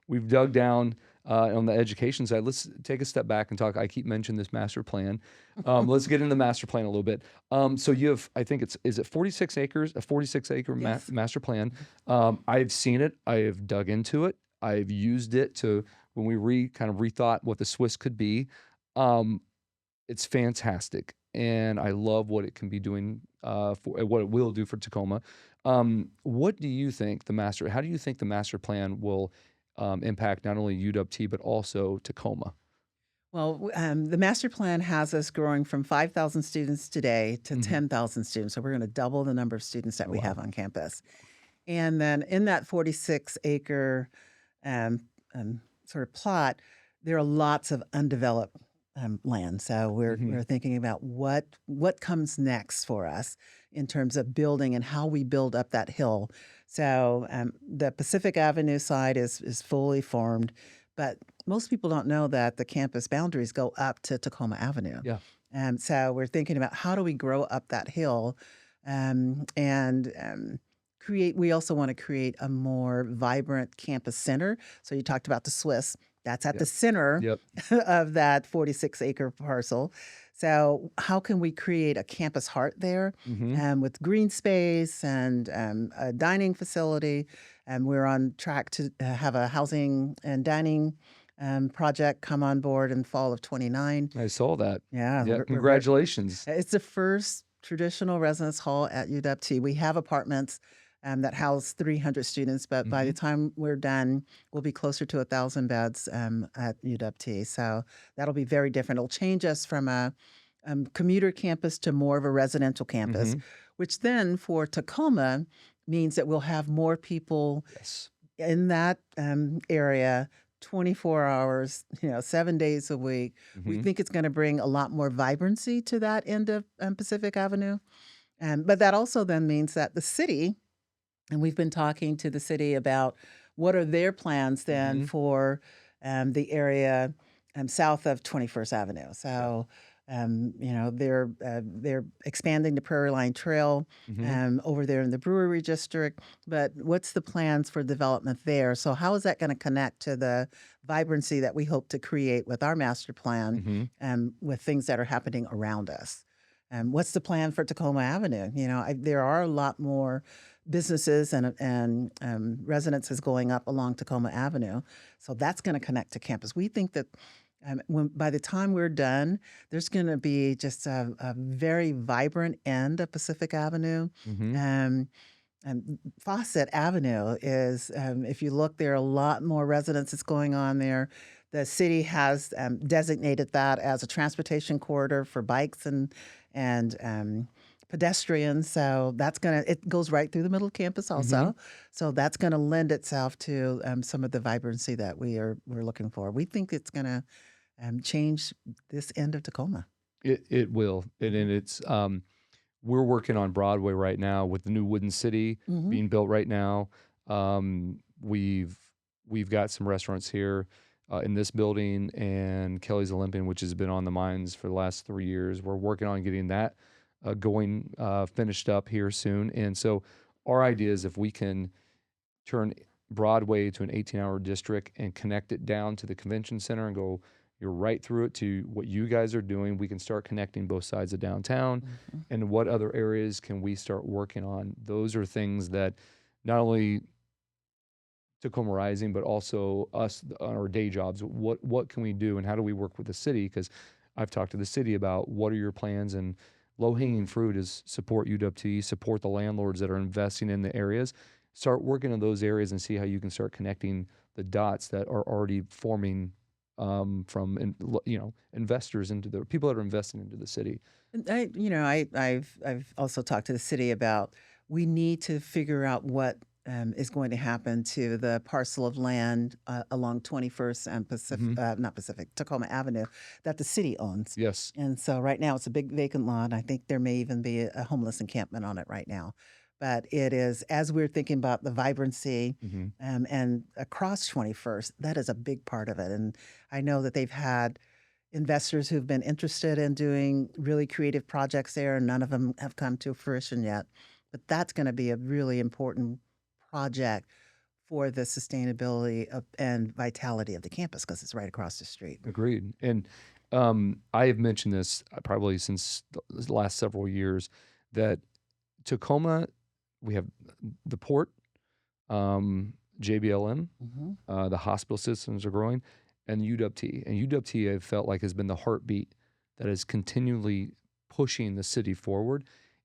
Speaker 2: we've dug down on the education side. Let's take a step back and talk. I keep mentioning this master plan. Let's get into the master plan a little bit. So you have, I think is it 46 acres, a 46 acre
Speaker 3: Yes.
Speaker 2: master plan. I've seen it. I have dug into it. I've used it to, when we kind of rethought what the Swiss could be. It's fantastic. And I love what it can be doing what it will do for Tacoma. What do you think how do you think the master plan will impact not only UW, but also Tacoma?
Speaker 3: Well, the master plan has us growing from 5,000 students today to 10,000 students. So we're going to double the number of students that we have on campus. And then in that 46-acre sort of plot, there are lots of undeveloped land. So we're thinking about what comes next for us in terms of building and how we build up that hill. So the Pacific Avenue side is fully formed, but most people don't know that the campus boundaries go up to Tacoma Avenue.
Speaker 2: Yeah.
Speaker 3: So we're thinking about how do we grow up that hill and create. We also want to create a more vibrant campus center. So you talked about the Swiss. That's at the center of that 46-acre parcel. So how can we create a campus heart there with green space and a dining facility? And we're on track to have a housing and dining project come on board in fall of 29.
Speaker 2: I saw that.
Speaker 3: Yeah.
Speaker 2: Yeah. Congratulations.
Speaker 3: It's the first traditional residence hall at UW. We have apartments that house 300 students, but by the time we're done, we'll be closer to 1,000 beds at UW. So that'll be very different. It'll change us from a commuter campus to more of a residential campus, which then for Tacoma means that we'll have more people
Speaker 2: Yes.
Speaker 3: in that area 24 hours, 7 days a week. We think it's going to bring a lot more vibrancy to that end of Pacific Avenue. But that also then means that the city, and we've been talking to the city about what are their plans then for the area south of 21st Avenue. So, they're expanding the Prairie Line Trail over there in the Brewery District. But what's the plans for development there? So how is that going to connect to the vibrancy that we hope to create with our master plan with things that are happening around us? What's the plan for Tacoma Avenue? There are a lot more businesses and residences going up along Tacoma Avenue. So that's going to connect to campus. We think that by the time we're done, there's going to be just a very vibrant end of Pacific Avenue. And Fawcett Avenue is, if you look, there are a lot more residences going on there. The city has designated that as a transportation corridor for bikes and pedestrians. So it goes right through the middle of campus also. So that's going to lend itself to some of the vibrancy that we're looking for. We think it's going to change this end of Tacoma.
Speaker 2: It will, and it's we're working on Broadway right now with the new Wooden City being built right now. We've got some restaurants here in this building and Kelly's Olympian, which has been on the minds for the last 3 years. We're working on getting that finished up here soon. And so our idea is if we can turn Broadway to an 18-hour district and connect it down to the convention center and go, you're right through it to what you guys are doing. We can start connecting both sides of downtown. And what other areas can we start working on? Those are things that not only Tacoma Rising, but also us on our day jobs. What can we do and how do we work with the city? Because I've talked to the city about what are your plans, and low-hanging fruit is support UW, support the landlords that are investing in the areas. Start working on those areas and see how you can start connecting the dots that are already forming from investors into the people that are investing into the city.
Speaker 3: I've also talked to the city about we need to figure out what is going to happen to the parcel of land along 21st and Tacoma Avenue that the city owns.
Speaker 2: Yes.
Speaker 3: And so right now it's a big vacant lot. I think there may even be a homeless encampment on it right now. But it is, as we're thinking about the vibrancy and across 21st, that is a big part of it. And I know that they've had investors who've been interested in doing really creative projects there, and none of them have come to fruition yet. But that's going to be a really important project for the sustainability and vitality of the campus because it's right across the street.
Speaker 2: Agreed. And I have mentioned this probably since the last several years that Tacoma, we have the port, JBLM, the hospital systems are growing, and UW. And UW, I felt like, has been the heartbeat that is continually pushing the city forward.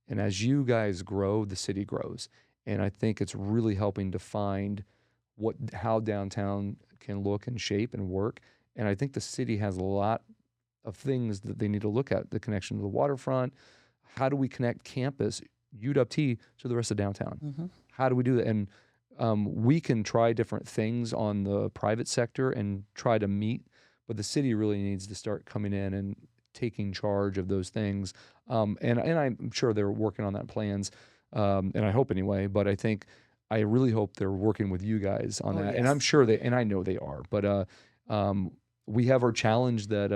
Speaker 2: And as you guys grow, the city grows. And I think it's really helping define how downtown can look and shape and work. And I think the city has a lot of things that they need to look at. The connection to the waterfront. How do we connect campus, UW, to the rest of downtown? How do we do that? And we can try different things on the private sector and try to meet, but the city really needs to start coming in and taking charge of those things. And I'm sure they're working on that plans, and I hope anyway, but I really hope they're working with you guys on that. Yes. And I'm sure and I know they are, but we have our challenge that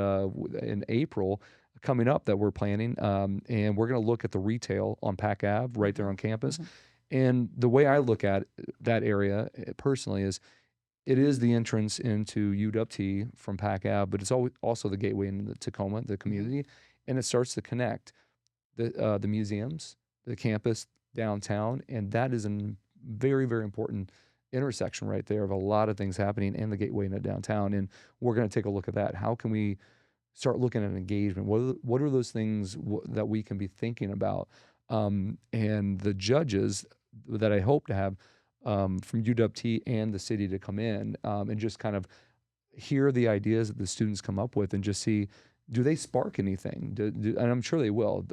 Speaker 2: in April coming up that we're planning, and we're going to look at the retail on Pac Ave right there on campus. And the way I look at that area personally is it is the entrance into UW from Pac Ave, but it's also the gateway into Tacoma, the community, and it starts to connect the museums, the campus, downtown, and that is a very, very important intersection right there of a lot of things happening and the gateway into downtown. And we're going to take a look at that. How can we start looking at engagement? What are those things that we can be thinking about? And the judges that I hope to have from UW and the city to come in and just kind of hear the ideas that the students come up with and just see, do they spark anything? And I'm sure they will.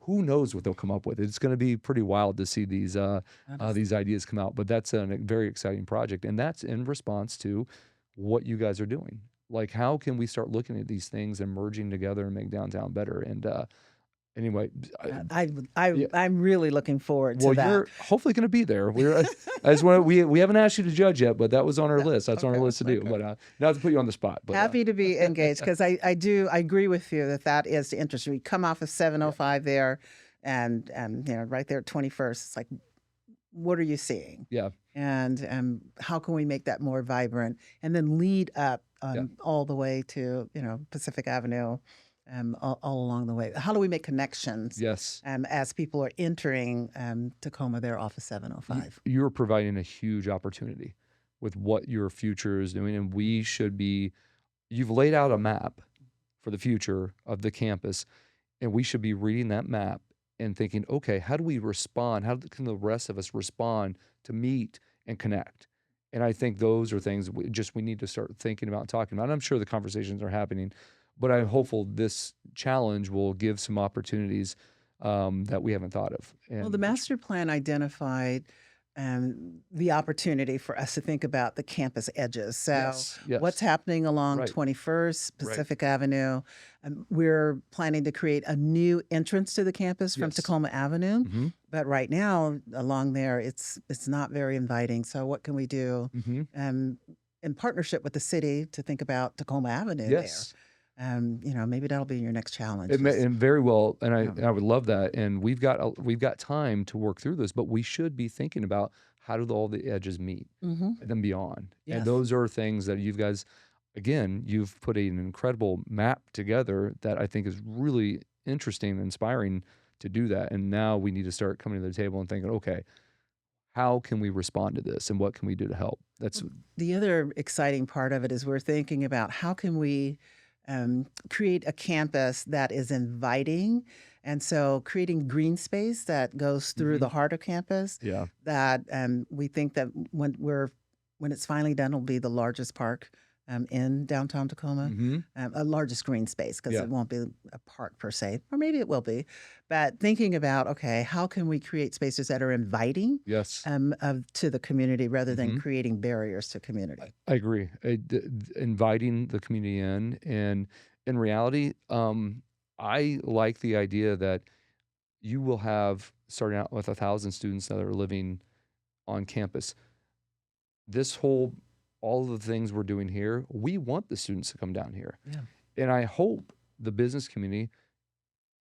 Speaker 2: Who knows what they'll come up with? It's going to be pretty wild to see these ideas come out. But that's a very exciting project, and that's in response to what you guys are doing. Like, how can we start looking at these things and merging together and make downtown better? And anyway,
Speaker 3: I'm really looking forward to
Speaker 2: well,
Speaker 3: that.
Speaker 2: you're hopefully going to be there. I just want we haven't asked you to judge yet, but that was on our list. That's on our list to do. But not to put you on the spot. But
Speaker 3: Happy to be engaged because I agree with you that is the interest. We come off of 705 there, and right there at 21st. It's like, what are you seeing?
Speaker 2: Yeah.
Speaker 3: And how can we make that more vibrant, and then lead up all the way to Pacific Avenue. All along the way. How do we make connections?
Speaker 2: Yes.
Speaker 3: As people are entering Tacoma there off of 705.
Speaker 2: You're providing a huge opportunity with what your future is doing, and we should be. You've laid out a map for the future of the campus, and we should be reading that map and thinking, okay, how do we respond? How can the rest of us respond to meet and connect? And I think those are things we need to start thinking about and talking about. And I'm sure the conversations are happening. But I'm hopeful this challenge will give some opportunities that we haven't thought of.
Speaker 3: Well, the master plan identified the opportunity for us to think about the campus edges. So
Speaker 2: yes.
Speaker 3: What's happening along 21st Pacific Avenue? We're planning to create a new entrance to the campus from Tacoma Avenue. But right now, along there, it's not very inviting. So what can we do in partnership with the city to think about Tacoma Avenue there? Maybe that'll be your next challenge.
Speaker 2: And very well, and I would love that. And we've got time to work through this, but we should be thinking about how do all the edges meet and then beyond.
Speaker 3: Yes.
Speaker 2: And those are things that you guys, again, you've put an incredible map together that I think is really interesting and inspiring to do that. And now we need to start coming to the table and thinking, okay, how can we respond to this and what can we do to help? That's
Speaker 3: the other exciting part of it is we're thinking about how can we create a campus that is inviting. And so creating green space that goes through the heart of campus that we think that when it's finally done, it'll be the largest park in downtown Tacoma, a largest green space because it won't be a park per se, or maybe it will be. But thinking about, okay, how can we create spaces that are inviting to the community rather than creating barriers to community?
Speaker 2: I agree. Inviting the community in. And in reality, I like the idea that you will have, starting out with 1,000 students that are living on campus. All of the things we're doing here, we want the students to come down here.
Speaker 3: Yeah.
Speaker 2: And I hope the business community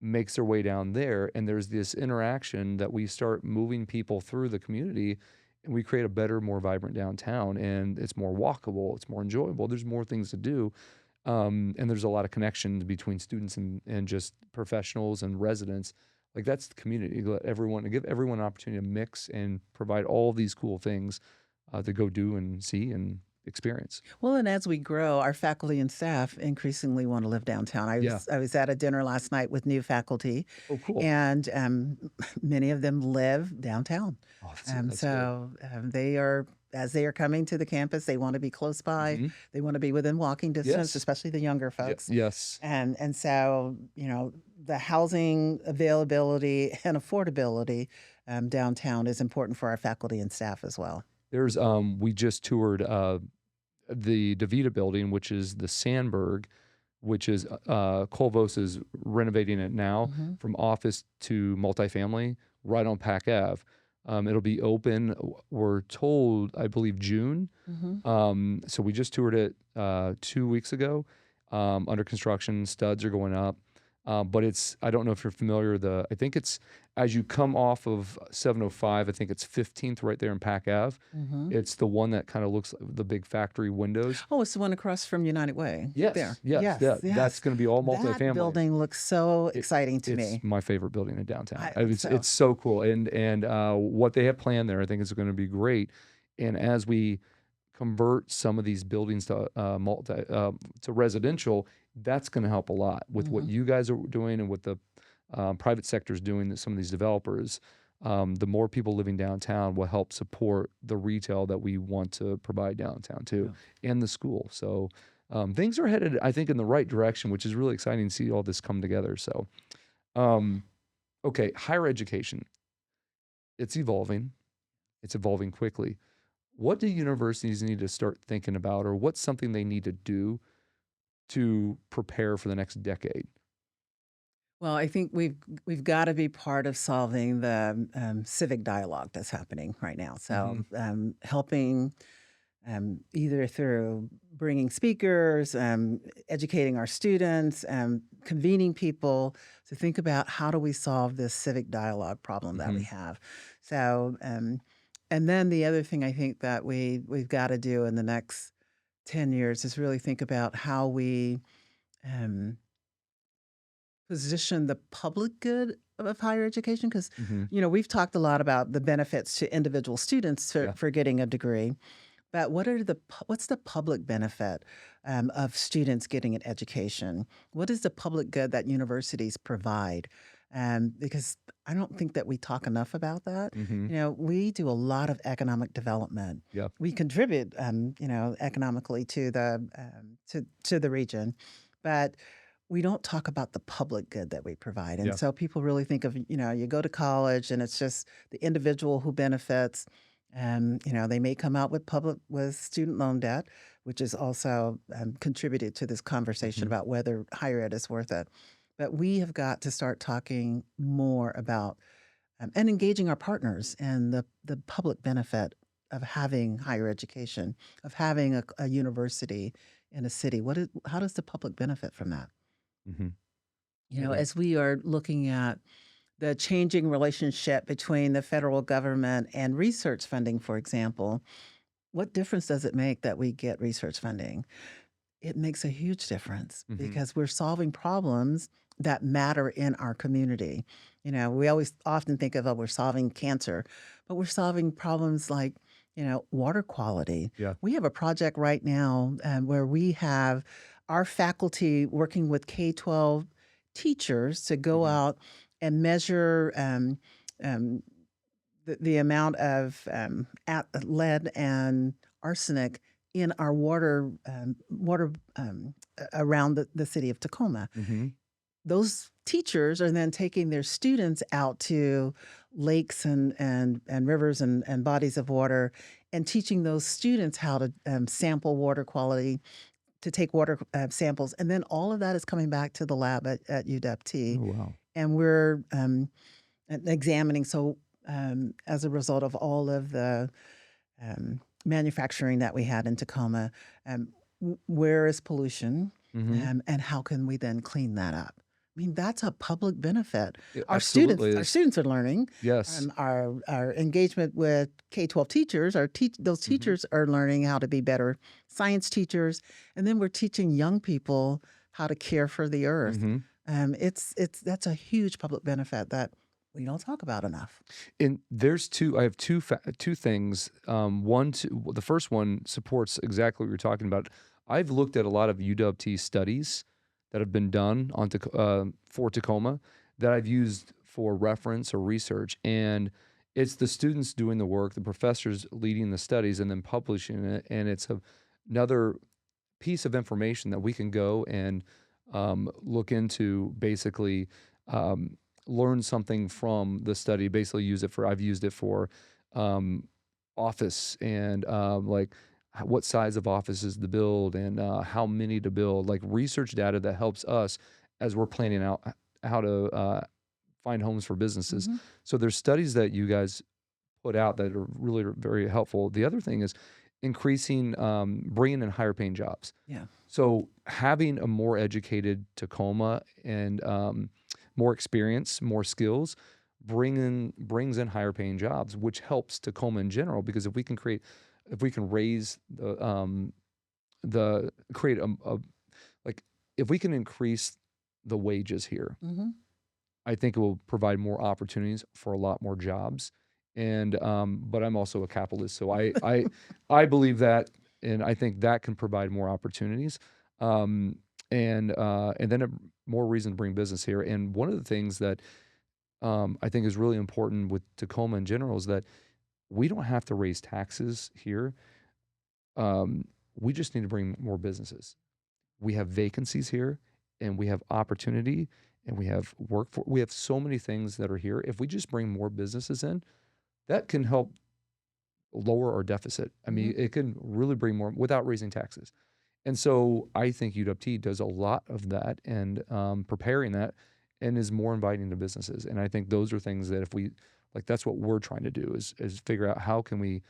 Speaker 2: makes their way down there, and there's this interaction that we start moving people through the community, and we create a better, more vibrant downtown, and it's more walkable, it's more enjoyable, there's more things to do, and there's a lot of connections between students and just professionals and residents. Like, that's the community. Give everyone an opportunity to mix and provide all these cool things to go do and see and experience.
Speaker 3: Well, and as we grow, our faculty and staff increasingly want to live downtown. I was at a dinner last night with new faculty.
Speaker 2: Oh, cool.
Speaker 3: And many of them live downtown.
Speaker 2: Oh, that's
Speaker 3: they are, as they are coming to the campus, they want to be close by. They want to be within walking distance, especially the younger folks.
Speaker 2: Yes.
Speaker 3: And so, the housing availability and affordability downtown is important for our faculty and staff as well.
Speaker 2: There's we just toured the DeVita building, which is the Sandberg, which is Colvos is renovating it now from office to multifamily right on Pac Ave. It'll be open, we're told, I believe, June. So we just toured it 2 weeks ago. Under construction, studs are going up. But I don't know if you're familiar, I think it's, as you come off of 705, I think it's 15th right there in Pac Ave. It's the one that kind of looks like the big factory windows.
Speaker 3: Oh, it's the one across from United Way.
Speaker 2: Yes,
Speaker 3: there.
Speaker 2: Yes. That's going to be all multifamily.
Speaker 3: That building looks so exciting to me.
Speaker 2: It's my favorite building in downtown. It's so cool. And what they have planned there, I think is going to be great. And as we convert some of these buildings to residential, that's going to help a lot with what you guys are doing and what the private sector is doing, that some of these developers. the more people living downtown will help support the retail that we want to provide downtown too, and the school. So things are headed, I think, in the right direction, which is really exciting to see all this come together. So, okay, higher education, it's evolving. It's evolving quickly. What do universities need to start thinking about, or what's something they need to do to prepare for the next decade?
Speaker 3: Well, I think we've got to be part of solving the civic dialogue that's happening right now. So helping either through bringing speakers, educating our students, convening people to think about how do we solve this civic dialogue problem that we have. So, and then the other thing I think that we've got to do in the next 10 years is really think about how we position the public good of higher education, because we've talked a lot about the benefits to individual students for getting a degree, but what's the public benefit of students getting an education? What is the public good that universities provide? Because I don't think that we talk enough about that. We do a lot of economic development. We contribute, economically to the region, but we don't talk about the public good that we provide. And so people really think of, you go to college and it's just the individual who benefits. They may come out with student loan debt, which is also contributed to this conversation about whether higher ed is worth it. But we have got to start talking more about and engaging our partners and the public benefit of having higher education, of having a university in a city. How does the public benefit from that? As we are looking at the changing relationship between the federal government and research funding, for example, what difference does it make that we get research funding? It makes a huge difference because we're solving problems that matter in our community. We often think of, we're solving cancer, but we're solving problems like, water quality. We have a project right now where we have our faculty working with K-12 teachers to go out and measure the amount of lead and arsenic in our water around the city of Tacoma. Those teachers are then taking their students out to lakes and rivers and bodies of water and teaching those students how to sample water quality, to take water samples. And then all of that is coming back to the lab at UW.
Speaker 2: Oh, wow.
Speaker 3: And we're examining. So as a result of all of the manufacturing that we had in Tacoma, where is pollution and how can we then clean that up? I mean, that's a public benefit. Our students are learning.
Speaker 2: Yes.
Speaker 3: Our engagement with K-12 teachers, those teachers are learning how to be better science teachers, and then we're teaching young people how to care for the earth. That's a huge public benefit that we don't talk about enough.
Speaker 2: And there's I have two things. The first one supports exactly what you're talking about. I've looked at a lot of UW studies that have been done for Tacoma that I've used for reference or research. And it's the students doing the work, the professors leading the studies and then publishing it. And it's another piece of information that we can go and look into, basically learn something from the study, basically I've used it for office and like what size of offices to build and how many to build, like research data that helps us as we're planning out how to find homes for businesses. So there's studies that you guys put out that are really very helpful. The other thing is increasing, bringing in higher paying jobs. So having a more educated Tacoma and more experience, more skills, brings in higher paying jobs, which helps Tacoma in general, because if we can raise if we can increase the wages here, I think it will provide more opportunities for a lot more jobs. And but I'm also a capitalist, so I believe that, and I think that can provide more opportunities, and then more reason to bring business here. And one of the things that I think is really important with Tacoma in general is that we don't have to raise taxes here. We just need to bring more businesses. We have vacancies here, and we have opportunity, and we have workforce. We have so many things that are here. If we just bring more businesses in, that can help lower our deficit. I mean, it can really bring more without raising taxes. And so I think UW does a lot of that and preparing that and is more inviting to businesses. And I think those are things that if we like, that's what we're trying to do is figure out how can we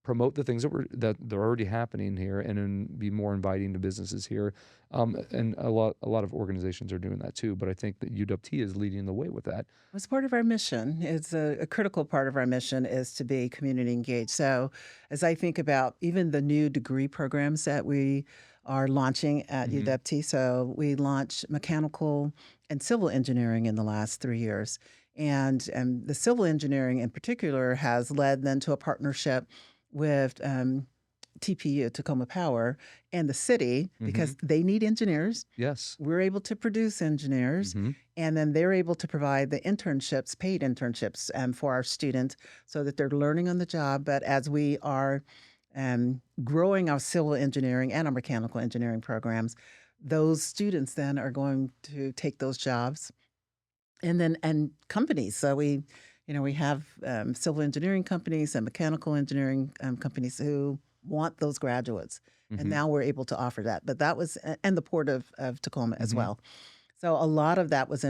Speaker 2: promote the things that they're already happening here and then be more inviting to businesses here. And a lot of organizations are doing that too. But I think that UW is leading the way with that.
Speaker 3: It's part of our mission. It's a critical part of our mission is to be community engaged. So as I think about even the new degree programs that we are launching at UW, so we launched mechanical and civil engineering in the last 3 years. And the civil engineering in particular has led then to a partnership with TPU, Tacoma Power, and the city because they need engineers.
Speaker 2: Yes.
Speaker 3: We're able to produce engineers, and then they're able to provide the internships, paid internships for our students so that they're learning on the job. But as we are growing our civil engineering and our mechanical engineering programs, those students then are going to take those jobs. And companies. So we have civil engineering companies and mechanical engineering companies who want those graduates. And now we're able to offer that. But that was, and the Port of Tacoma as well. So a lot of that was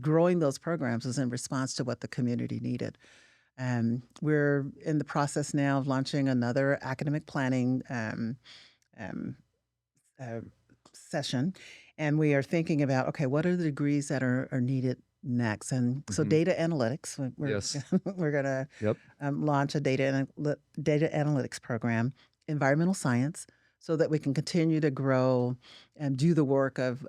Speaker 3: growing those programs was in response to what the community needed. We're in the process now of launching another academic planning session. And we are thinking about, okay, what are the degrees that are needed next? And so data analytics, we're going to launch a data analytics program, environmental science, so that we can continue to grow and do the work of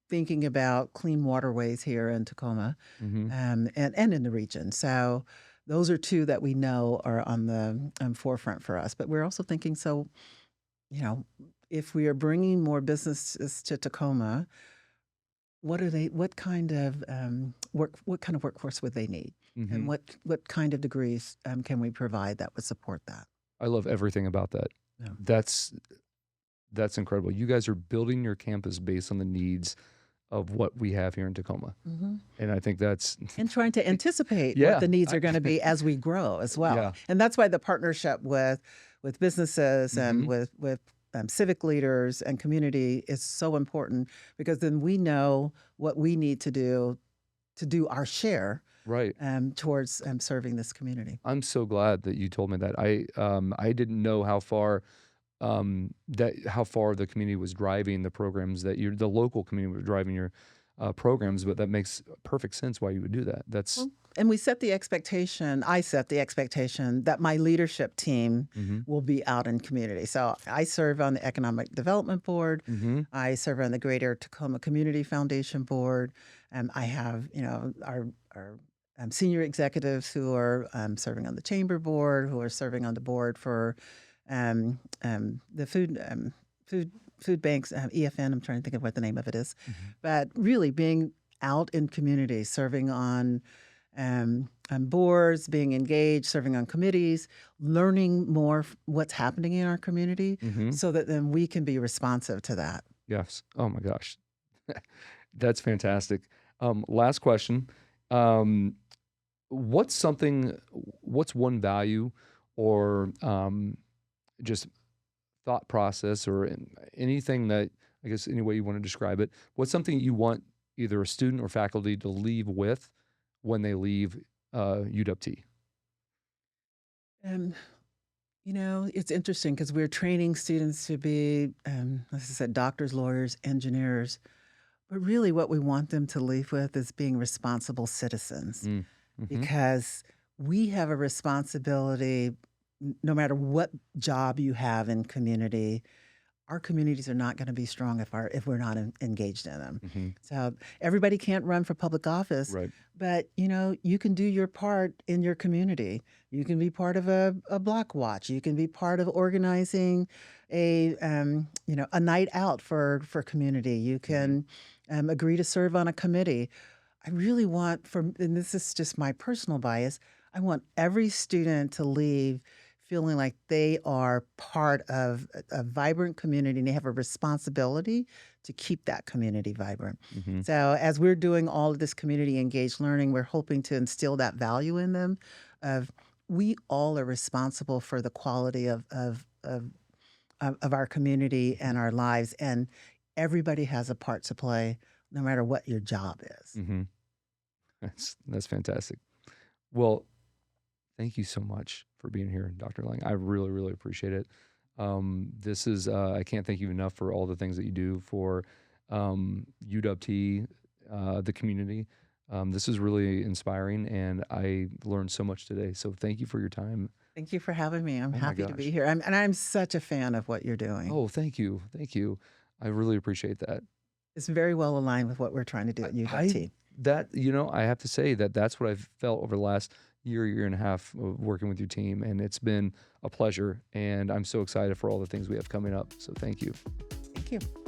Speaker 3: thinking about clean waterways here in Tacoma and in the region. So those are two that we know are on the forefront for us. But we're also thinking, so, if we are bringing more businesses to Tacoma, what kind of workforce would they need, and what kind of degrees can we provide that would support that?
Speaker 2: I love everything about that.
Speaker 3: Yeah.
Speaker 2: That's incredible. You guys are building your campus based on the needs of what we have here in Tacoma, and I think that's
Speaker 3: and trying to anticipate what the needs are going to be as we grow as well.
Speaker 2: Yeah.
Speaker 3: And that's why the partnership with businesses and with civic leaders and community is so important, because then we know what we need to do our share towards serving this community.
Speaker 2: I'm so glad that you told me that. I didn't know how far the community was driving the programs that the local community was driving your programs, but that makes perfect sense why you would do that.
Speaker 3: And we set the expectation, I set the expectation that my leadership team will be out in community. So I serve on the Economic Development Board. I serve on the Greater Tacoma Community Foundation Board. I have, our senior executives who are serving on the Chamber Board, who are serving on the board for the food banks, EFN, I'm trying to think of what the name of it is. But really being out in community, serving on boards, being engaged, serving on committees, learning more what's happening in our community so that then we can be responsive to that.
Speaker 2: Yes. Oh my gosh. That's fantastic. Last question. What's one value or just thought process or anything that, I guess, any way you want to describe it, what's something you want either a student or faculty to leave with when they leave UW?
Speaker 3: It's interesting because we're training students to be, as I said, doctors, lawyers, engineers. But really what we want them to leave with is being responsible citizens, because we have a responsibility no matter what job you have in community. Our communities are not going to be strong if we're not engaged in them. So everybody can't run for public office, but you can do your part in your community. You can be part of a block watch. You can be part of organizing a night out for community. You can agree to serve on a committee. I really want, and this is just my personal bias, I want every student to leave feeling like they are part of a vibrant community and they have a responsibility to keep that community vibrant.
Speaker 2: Mm-hmm.
Speaker 3: So as we're doing all of this community engaged learning, we're hoping to instill that value in them of we all are responsible for the quality of our community and our lives, and everybody has a part to play no matter what your job is.
Speaker 2: Mm-hmm. That's fantastic. Well, thank you so much for being here, Dr. Lange. I really, really appreciate it. This is, I can't thank you enough for all the things that you do for UW, the community. This is really inspiring, and I learned so much today. So thank you for your time.
Speaker 3: Thank you for having me. I'm
Speaker 2: Oh my
Speaker 3: happy to be
Speaker 2: gosh.
Speaker 3: here. And I'm such a fan of what you're doing.
Speaker 2: Oh, thank you. Thank you. I really appreciate that.
Speaker 3: It's very well aligned with what we're trying to do at UW.
Speaker 2: I have to say that's what I've felt over the last year and a half of working with your team, and it's been a pleasure, and I'm so excited for all the things we have coming up. So thank you.
Speaker 3: Thank you.